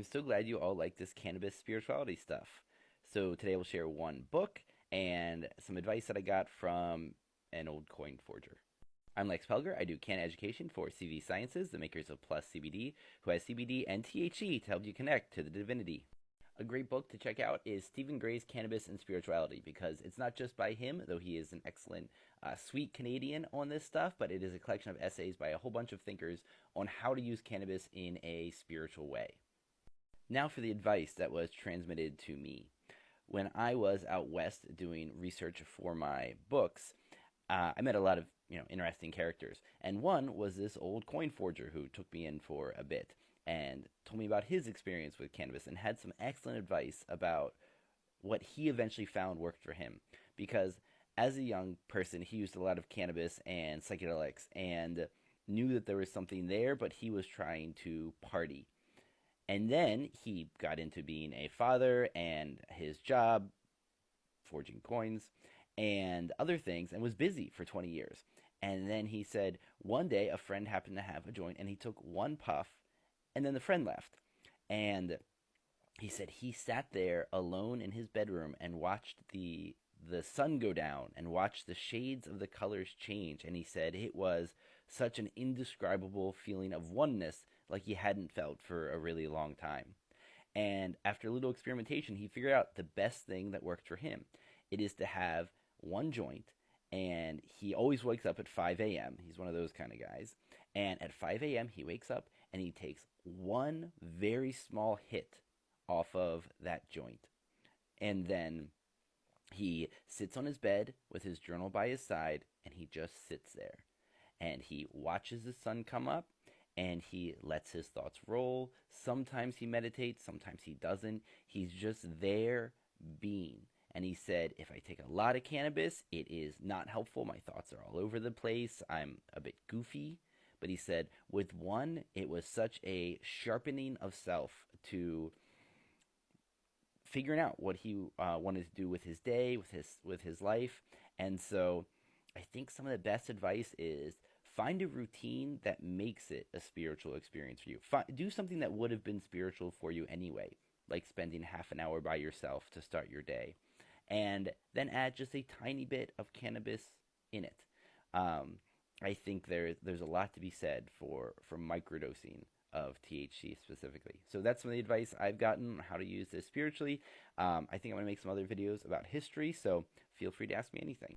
I'm so glad you all like this cannabis spirituality stuff. So today we'll share one book and some advice that I got from an old coin forger. I'm Lex Pelger. I do canna education for CV Sciences, the makers of Plus CBD, who has CBD and THC to help you connect to the divinity. A great book to check out is Stephen Gray's Cannabis and Spirituality, because it's not just by him, though he is an excellent, sweet Canadian on this stuff, but it is a collection of essays by a whole bunch of thinkers on how to use cannabis in a spiritual way. Now for the advice that was transmitted to me. When I was out west doing research for my books, I met a lot of interesting characters, and one was this old coin forger who took me in for a bit and told me about his experience with cannabis and had some excellent advice about what he eventually found worked for him. Because as a young person, he used a lot of cannabis and psychedelics and knew that there was something there, but he was trying to party. And then he got into being a father and his job, forging coins, and other things, and was busy for 20 years. And then he said one day a friend happened to have a joint, and he took one puff, and then the friend left. And he said he sat there alone in his bedroom and watched the sun go down and watched the shades of the colors change. And he said it was such an indescribable feeling of oneness like he hadn't felt for a really long time. And after a little experimentation, he figured out the best thing that worked for him. It is to have one joint, and he always wakes up at 5 a.m. He's one of those kind of guys. And at 5 a.m., he wakes up and he takes one very small hit off of that joint. And then he sits on his bed with his journal by his side, and he just sits there. And he watches the sun come up, and he lets his thoughts roll. Sometimes he meditates, sometimes he doesn't. He's just there being. And he said, if I take a lot of cannabis, it is not helpful. My thoughts are all over the place. I'm a bit goofy. But he said, with one, it was such a sharpening of self to figuring out what he wanted to do with his day, with his life. And so I think some of the best advice is find a routine that makes it a spiritual experience for you. Do something that would have been spiritual for you anyway, like spending half an hour by yourself to start your day. And then add just a tiny bit of cannabis in it. I think there's a lot to be said for microdosing of THC specifically. So that's some of the advice I've gotten on how to use this spiritually. I think I'm going to make some other videos about history, so feel free to ask me anything.